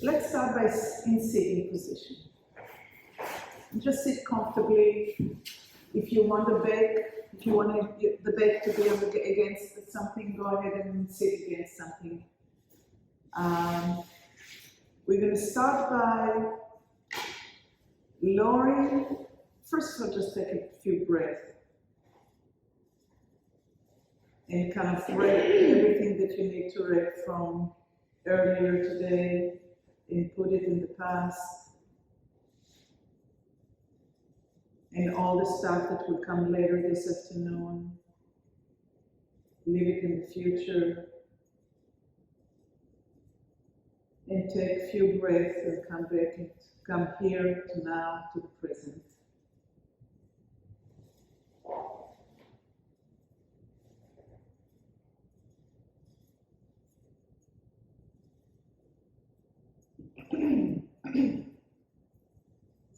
Let's start by in sitting position. Just sit comfortably. If you want the back, if you want the back to be against something, go ahead and sit against something. We're going to start by lowering. First of all, just take a few breaths and kind of write everything that you need to write from earlier today and put it in the past. And all the stuff that will come later this afternoon, leave it in the future. And take a few breaths and come back and come here to now, to the present.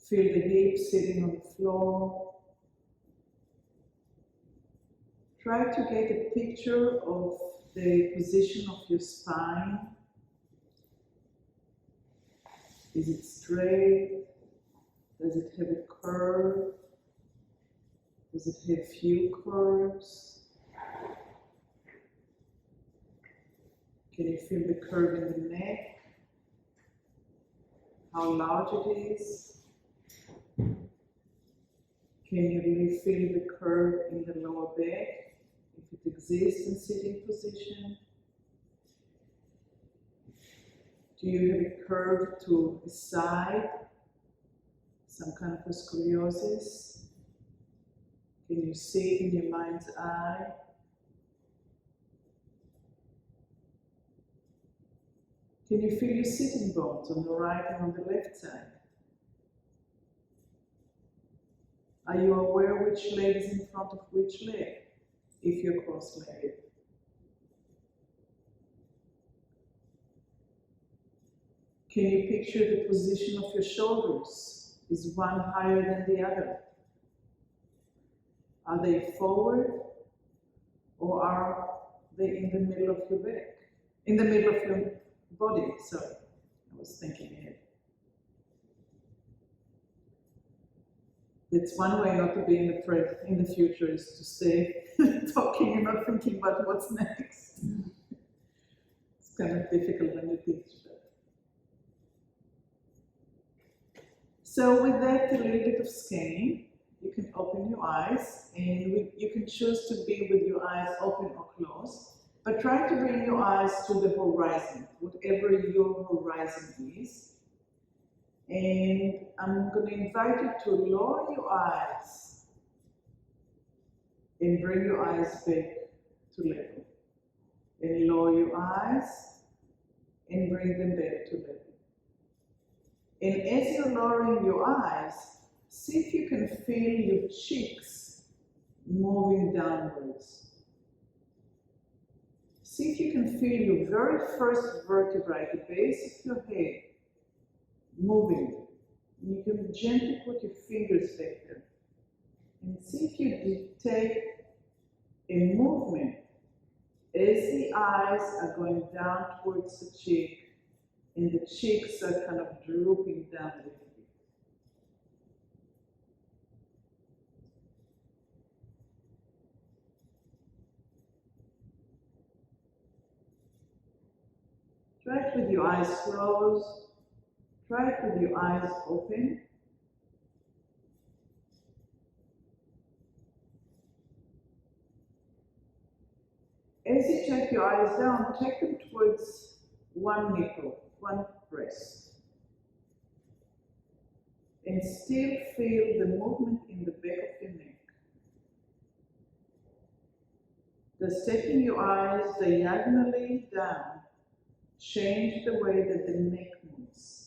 Feel the hips sitting on the floor. Try to get a picture of the position of your spine. Is it straight? Does it have a curve? Does it have few curves? Can you feel the curve in the neck? How large it is? Can you really feel the curve in the lower back, if it exists in sitting position? Do you have a curve to the side, some kind of a scoliosis? Can you see it in your mind's eye? Can you feel your sitting bones on the right and on the left side? Are you aware which leg is in front of which leg, if you're cross-legged? Can you picture the position of your shoulders? Is one higher than the other? Are they forward, or are they in the middle of your back? In the middle of your body, sorry. I was thinking ahead. That's one way not to be in the future, is to stay talking and not thinking about what's next. It's kind of difficult when you teach. So with that, a little bit of scanning, you can open your eyes, and you can choose to be with your eyes open or closed, but try to bring your eyes to the horizon, whatever your horizon is. And I'm going to invite you to lower your eyes and bring your eyes back to level. And lower your eyes and bring them back to level. And as you're lowering your eyes, see if you can feel your cheeks moving downwards. See if you can feel your very first vertebrae, the base of your head, moving. And you can gently put your fingers back there. And see if you detect a movement as the eyes are going down towards the cheek, and the cheeks are kind of drooping down a little bit. Try it with your eyes closed. Try it with your eyes open. As you take your eyes down, take them towards one nipple, one breast. And still feel the movement in the back of your neck. Does taking your eyes diagonally down change the way that the neck moves?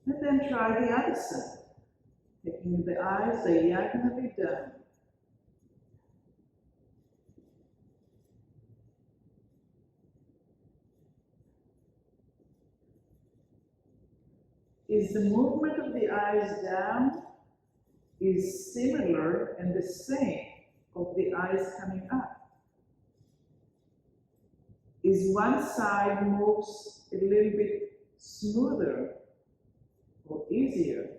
And then try the other side, taking the eyes diagonally down. Is the movement of the eyes down is similar and the same of the eyes coming up. Is one side moves a little bit smoother or easier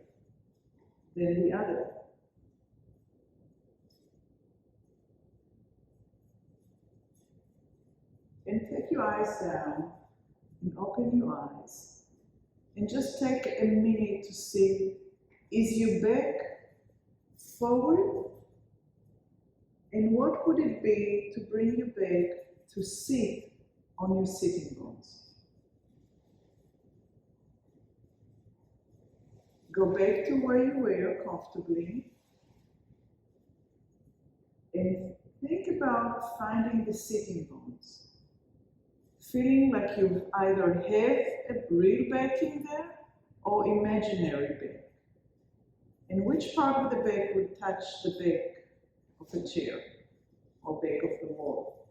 than the other. And take your eyes down and open your eyes. And just take a minute to see, is your back forward? And what would it be to bring your back to sit on your sitting bones? Go back to where you were comfortably and think about finding the sitting bones. Feeling like you either have a real back in there or imaginary back. And which part of the back would touch the back of a chair or back of the wall?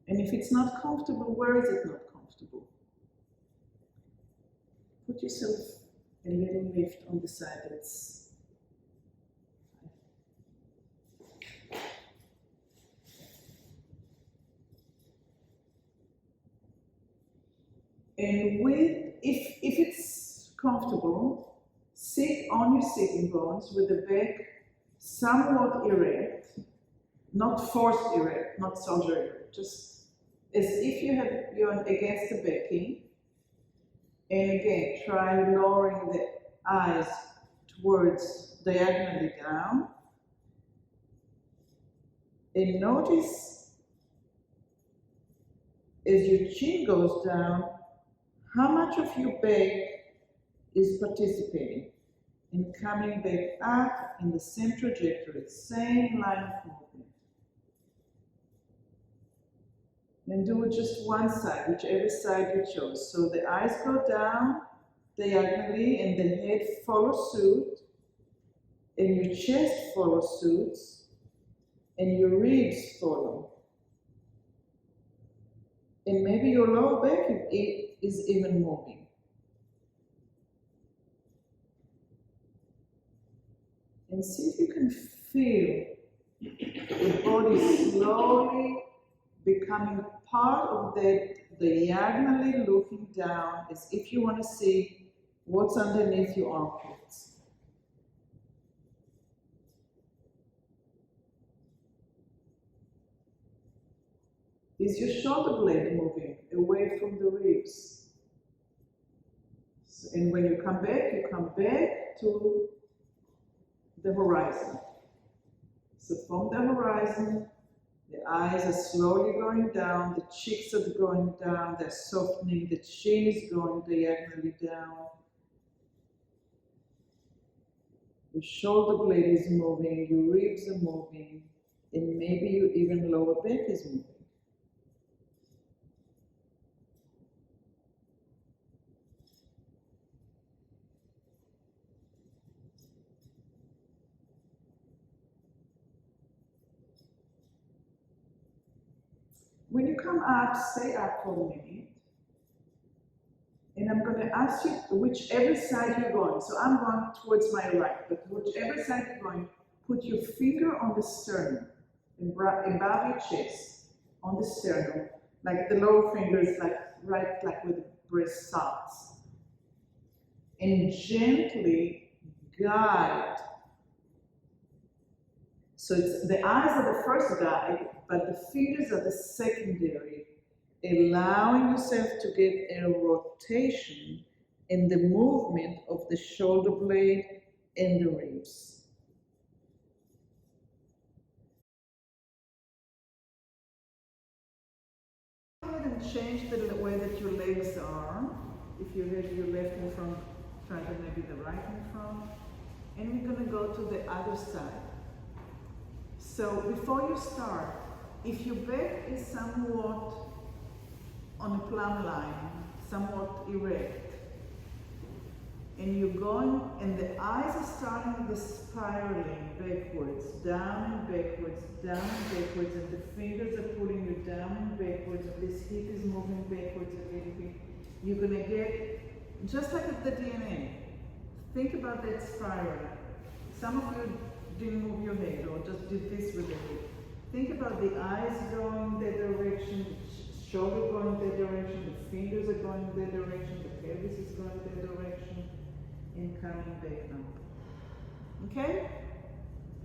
And if it's not comfortable, where is it not comfortable? Put yourself a little lift on the side that's and if it's comfortable, sit on your sitting bones with the back somewhat erect, not forced erect, not soldier erect, just as if you're against the backing. And again, try lowering the eyes towards diagonally down. And notice as your chin goes down, how much of your back is participating in coming back up in the same trajectory, same line of movement. And do it just one side, whichever side you chose. So the eyes go down diagonally and the head follows suit, and your chest follows suit, and your ribs follow. And maybe your lower back is even moving. And see if you can feel the body slowly becoming part of that, diagonally looking down as if you want to see what's underneath your armpits. Is your shoulder blade moving away from the ribs? And when you come back to the horizon. So from the horizon, the eyes are slowly going down, the cheeks are going down, they're softening, the chin is going diagonally down. Your shoulder blade is moving, your ribs are moving, and maybe your even lower back is moving. When you come up, stay up for a minute. And I'm going to ask you whichever side you're going. So I'm going towards my right, but whichever side you're going, put your finger on the sternum, above your chest, on the sternum, like the lower finger is like where the breast starts. And gently guide. So the eyes are the first guide, but the fingers are the secondary, allowing yourself to get a rotation in the movement of the shoulder blade and the ribs. Go ahead and change the way that your legs are. If you have your left in front, try to maybe the right in front. And we're going to go to the other side. So before you start, if your back is somewhat on a plumb line, somewhat erect, and you're going, and the eyes are starting the spiraling backwards, down and backwards, down and backwards, and the fingers are pulling you down and backwards, and this hip is moving backwards a little bit, you're going to get, just like the DNA, think about that spiral. Some of you didn't move your head or just did this with the head. Think about the eyes going that direction, the shoulder going that direction, the fingers are going that direction, the pelvis is going that direction, and coming back up. Okay?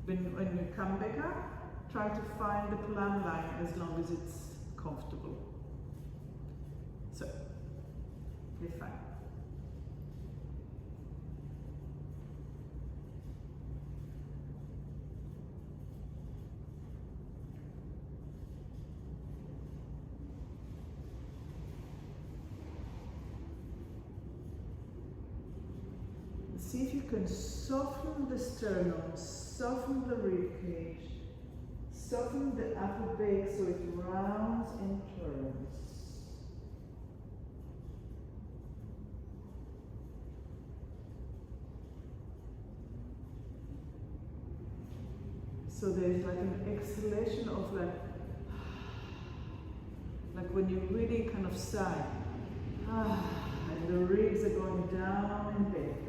When you come back up, try to find the plumb line as long as it's comfortable. So, be fine. See if you can soften the sternum, soften the rib cage, soften the upper back so it rounds and turns. So there's like an exhalation of like when you really kind of sigh, and the ribs are going down and back.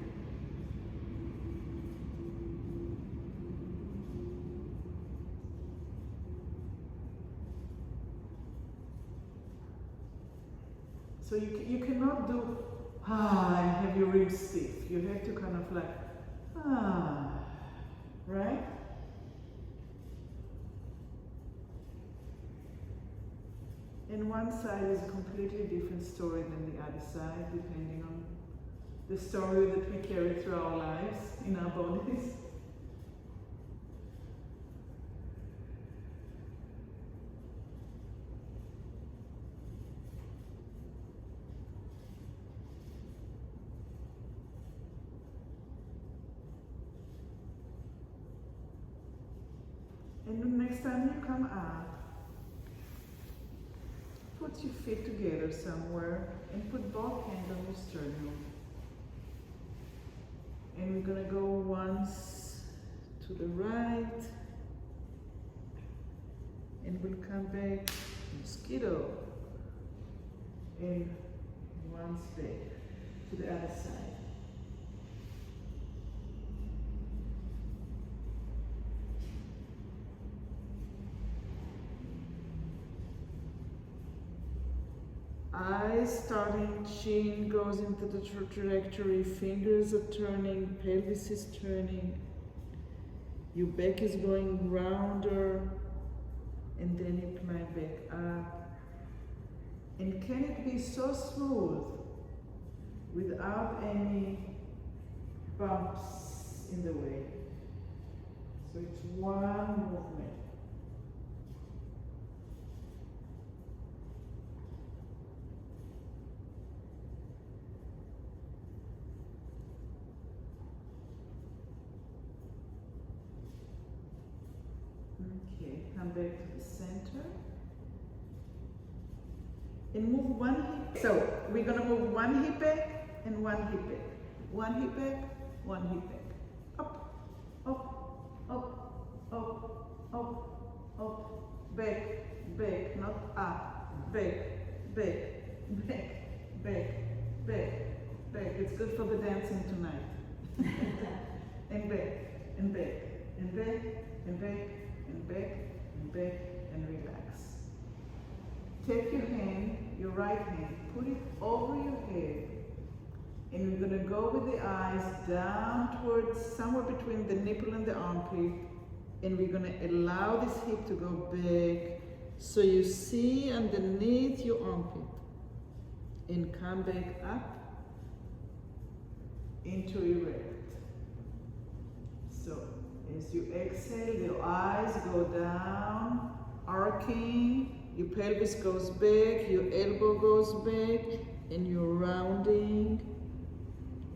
So you cannot do and have your ribs stiff. You have to kind of like right? And one side is a completely different story than the other side, depending on the story that we carry through our lives in our bodies. And the next time you come out, put your feet together somewhere and put both hands on your sternum. And we're going to go once to the right, and we'll come back, mosquito, and once back to the other side. Eyes starting, chin goes into the trajectory, fingers are turning, pelvis is turning, your back is going rounder, and then you climb back up. And can it be so smooth without any bumps in the way? So it's one movement. Okay, come back to the center and move one hip. So we're going to move one hip back and one hip back. One hip back, one hip back. Up, up, up, up, up, up, back, back, not up, back, back, back, back, back, back. It's good for the dancing tonight. And back, and back, and back, and back, and back, and back, and relax. Take your hand, your right hand, put it over your head, and we're going to go with the eyes down towards somewhere between the nipple and the armpit, and we're going to allow this hip to go back so you see underneath your armpit, and come back up into erect. So as you exhale, your eyes go down, arcing, your pelvis goes back, your elbow goes back, and you're rounding,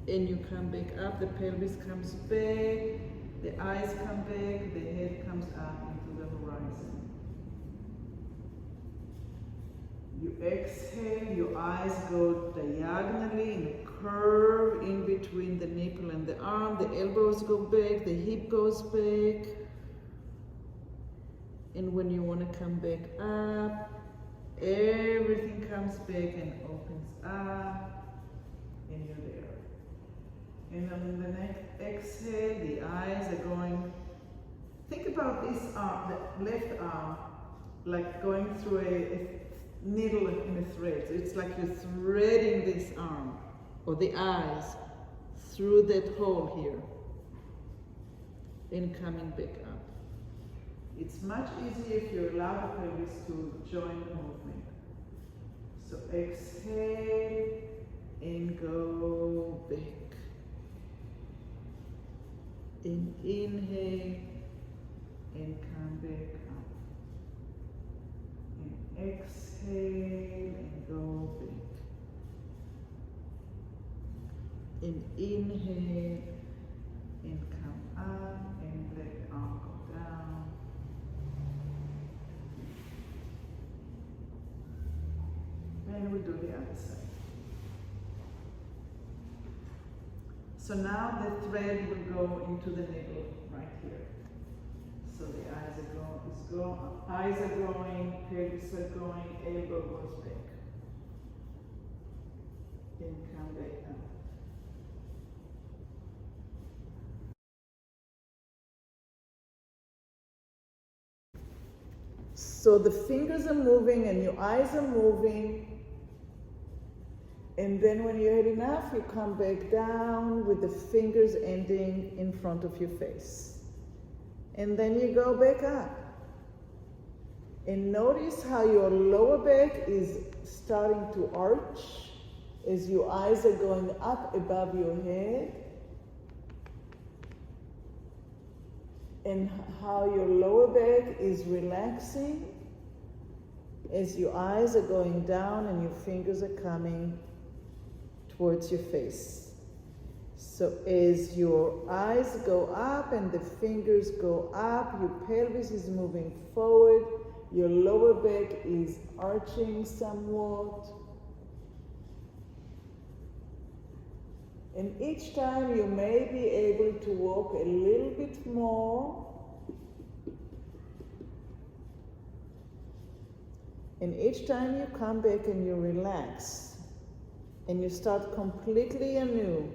and you come back up, the pelvis comes back, the eyes come back, the head comes up into the horizon. You exhale, your eyes go diagonally in a curve in between the nipple and the arm, the elbows go back, the hip goes back. And when you want to come back up, everything comes back and opens up, and you're there. And on the next exhale, the eyes are going. Think about this arm, the left arm, like going through a needle in a thread. So it's like you're threading this arm, or the eyes, through that hole here, and coming back up. It's much easier if you allow the pelvis to join the movement. So exhale and go back. And inhale and come back up. And exhale and go back. And inhale and come up and let arm go down. And we'll do the other side. So now the thread will go into the needle right here. So the eyes are going, pelvis are going, elbow goes back. Then come back up. So the fingers are moving and your eyes are moving. And then when you had enough, you come back down with the fingers ending in front of your face. And then you go back up. And notice how your lower back is starting to arch as your eyes are going up above your head. And how your lower back is relaxing as your eyes are going down and your fingers are coming towards your face. So as your eyes go up and the fingers go up, your pelvis is moving forward, your lower back is arching somewhat. And each time you may be able to walk a little bit more. And each time you come back and you relax and you start completely anew.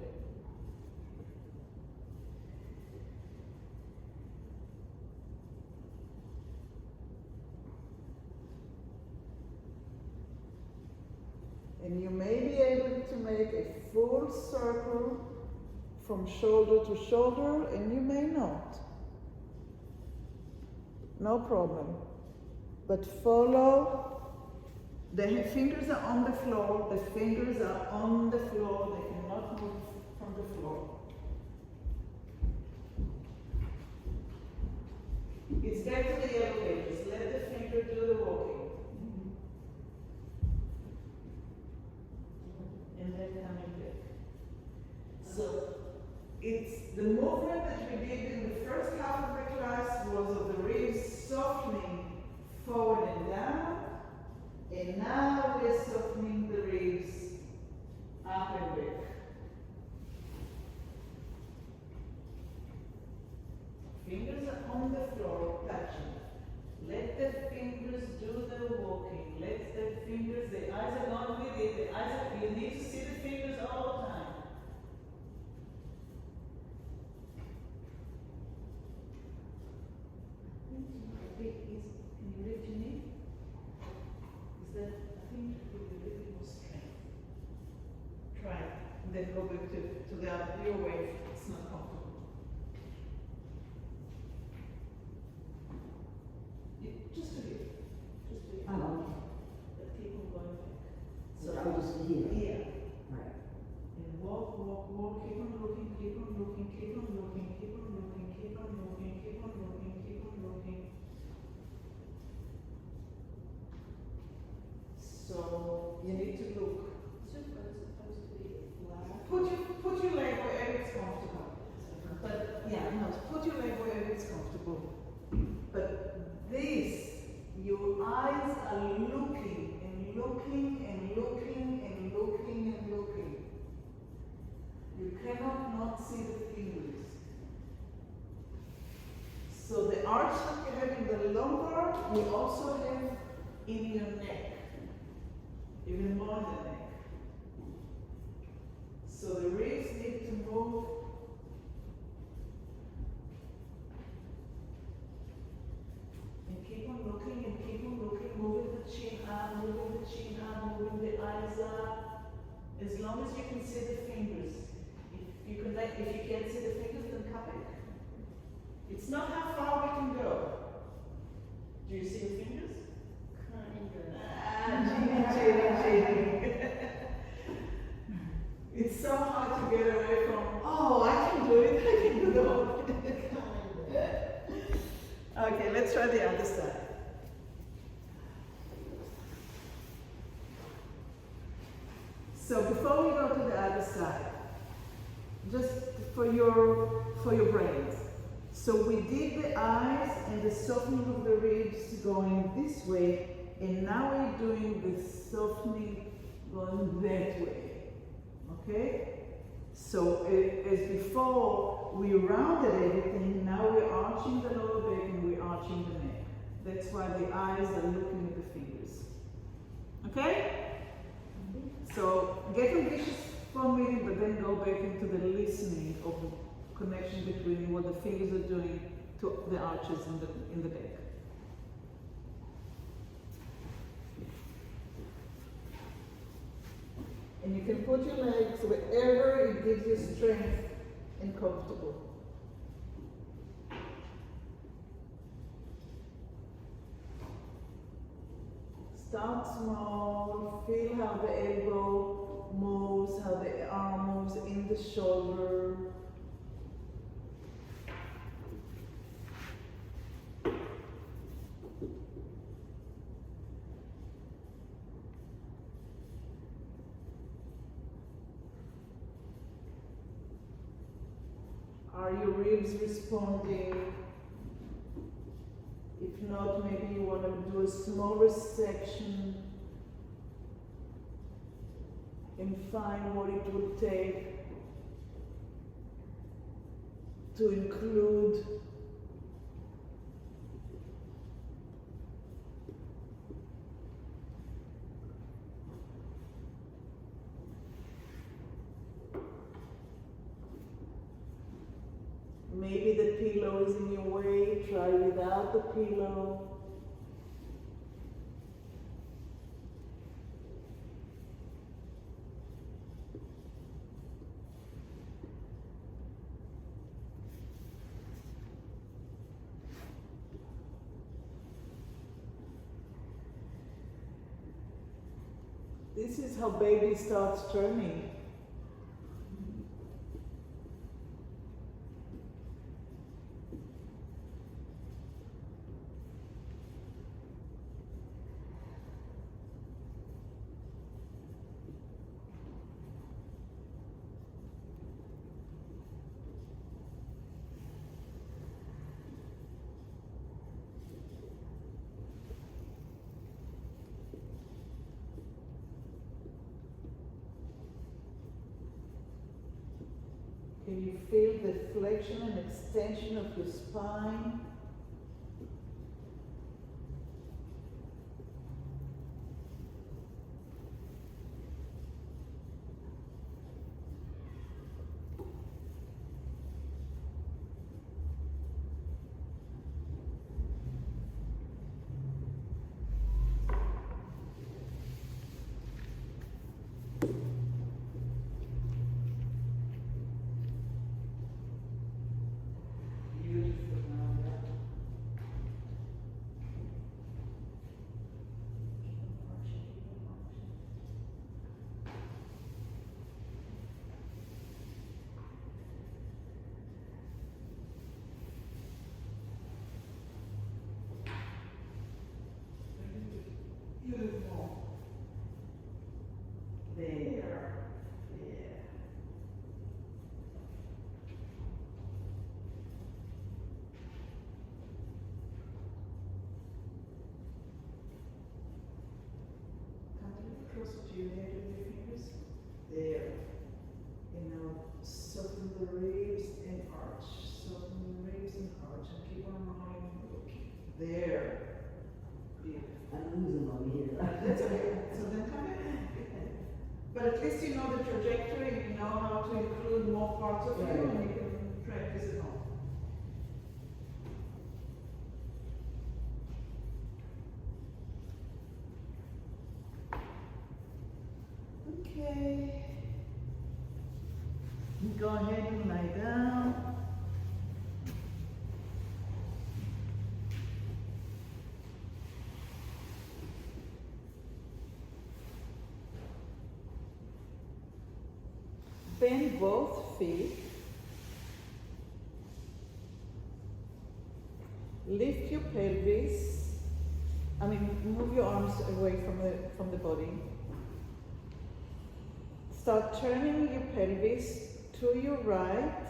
And you may be able to make a full circle from shoulder to shoulder, and you may not. No problem. But follow. The fingers are on the floor. The fingers are on the floor. They cannot move from the floor. It's back to the elevators. Let the finger do the walking. And then coming back. So it's the movement that we did in the first half of the class was of the ribs softening forward and down, and now we're softening the ribs up and back. Fingers are on the floor, touching. Let the fingers do the walking. Let the fingers, the eyes are not with it. The eyes are, you need to see the fingers all the time. Can you lift your knee? Is that, I think it will be a little bit more strength. Try it. And then go back to the other, your way if it's not comfortable. Just a bit. Oh, But keep on going back. so I'll just here. Yeah. Right. And walk, walk, walk, keep on looking, keep on looking, keep on looking, keep on looking, keep on looking, keep on looking, keep on looking. So you need to look. Supposed to be flat. Put your leg wherever it's comfortable. But yeah, no, put your leg wherever it's comfortable. But this, your eyes are looking and looking and looking and looking and looking. You cannot not see the fingers. So the arch that you have in the lumbar, you also have in your neck. Even more in the neck. So the ribs need to move move. And keep on looking and keep on looking, moving the chin up, moving the chin up, moving the eyes up. As long as you can see the fingers. If you can't see the fingers, then come back. It's not how far we can go. Do you see your fingers? Cheating. It's so hard to get away from, oh, I can do it, I can do the whole thing. Okay, let's try the other side. So before we go to the other side, just for your brains. So we did the eyes and the softening of the ribs going this way, and now we're doing the softening going that way. Okay? So as before, we rounded everything, now we're arching the lower back and we're arching the neck. That's why the eyes are looking at the fingers. Okay? So get ambitious for a minute, but then go back into the listening of the connection between what the fingers are doing to the arches in the back. And you can put your legs wherever it gives you strength and comfortable. Start small, feel how the elbow moves, how the arm moves in the shoulder. Are your ribs responding? If not, maybe you want to do a smaller section and find what it would take to include maybe the pillow is in your way, try without the pillow. This is how baby starts turning. Can you feel the flexion and extension of your spine? more parts of you, Yeah. and you can practice at home. Okay. Go ahead and lie down. Bend both feet. Lift your pelvis. Move your arms away from the body. Start turning your pelvis to your right.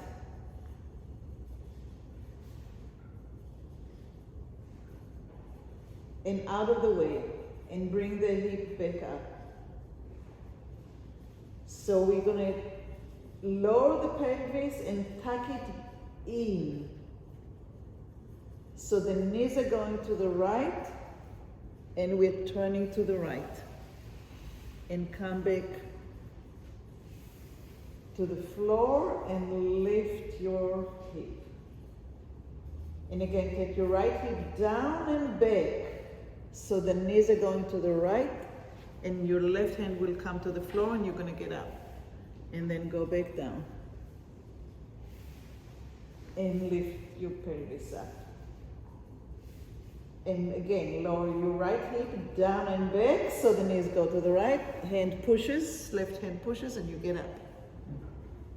And out of the way, and bring the hip back up. So we're gonna lower the pelvis and tuck it in. So the knees are going to the right, and we're turning to the right. And come back to the floor and lift your hip. And again, take your right hip down and back. So the knees are going to the right, and your left hand will come to the floor, and you're going to get up. And then go back down. And lift your pelvis up. And again, lower your right hip down and back, so the knees go to the right. Hand pushes, left hand pushes, and you get up.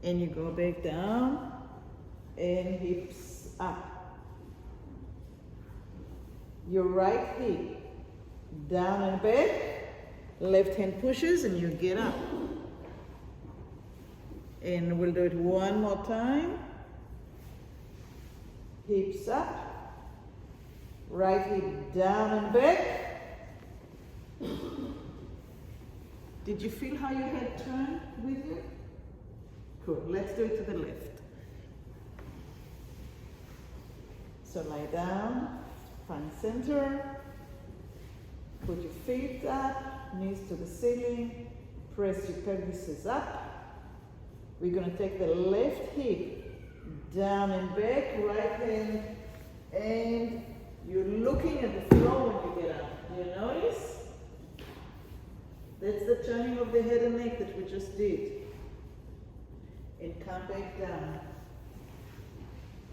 And you go back down, and hips up. Your right hip down and back, left hand pushes, and you get up. And we'll do it one more time. Hips up. Right hip down and back. Did you feel how your head turned with you? Cool. Let's do it to the left. So lie down, find center. Put your feet up, knees to the ceiling. Press your pelvises up. We're going to take the left hip down and back, right hand, and you're looking at the floor when you get up. Do you notice? That's the turning of the head and neck that we just did. And come back down.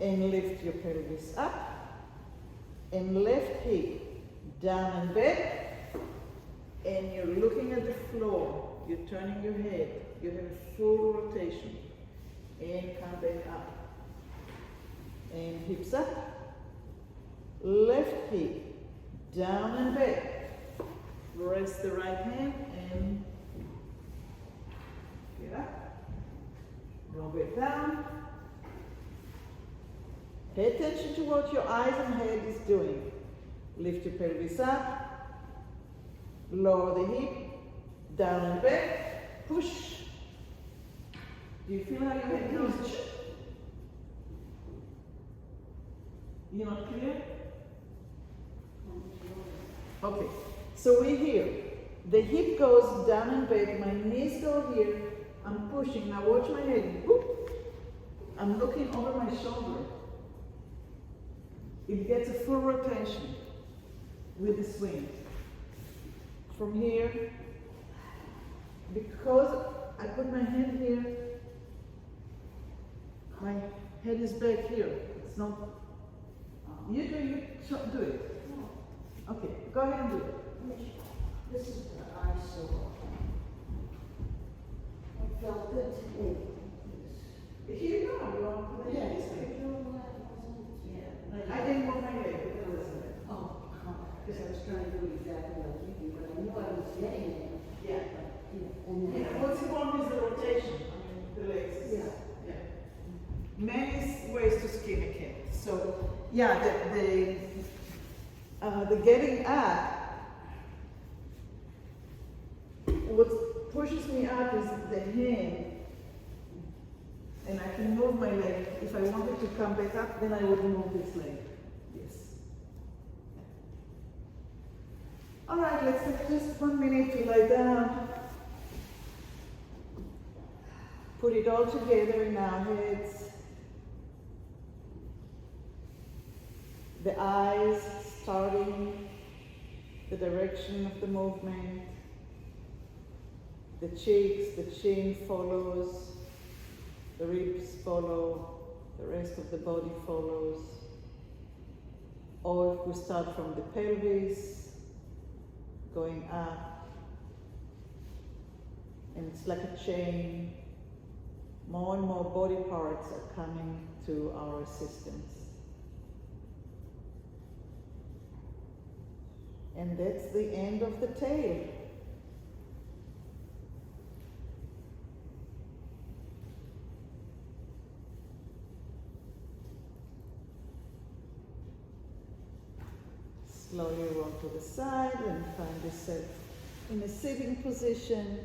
And lift your pelvis up. And left hip down and back. And you're looking at the floor. You're turning your head. You have a full rotation. And come back up. And hips up. Left hip down and back. Rest the right hand and get up. Go back down. Pay attention to what your eyes and head is doing. Lift your pelvis up. Lower the hip. Down and back. Push. Do you feel how your head goes? You're not clear? Okay, so we're here. The hip goes down and back, my knees go here, I'm pushing. Now watch my head. Whoop. I'm looking over my shoulder. It gets a full rotation with the swing. From here, because I put my hand here, my head is back here. It's not. You do it. Okay, go ahead and do it. This is what I saw. It felt good to me. Here you go. You want to put Yes. Yeah. I didn't move my leg because of it. Oh, because I was trying to do exactly what I was thinking, but I knew I was getting it. Yeah. And then, Yeah. What's important is the rotation. The legs. Yeah. Many ways to skin a cat. So yeah, the getting up. What pushes me up is the hand, and I can move my leg. If I wanted to come back up, then I would move this leg. Yes. All right, let's take just 1 minute to lie down. Put it it all together in our heads. The eyes starting the direction of the movement. The cheeks, the chin follows. The ribs follow. The rest of the body follows. Or if we start from the pelvis, going up, and it's like a chain, more and more body parts are coming to our assistance. And that's the end of the tail. Slowly roll to the side and find yourself in a sitting position.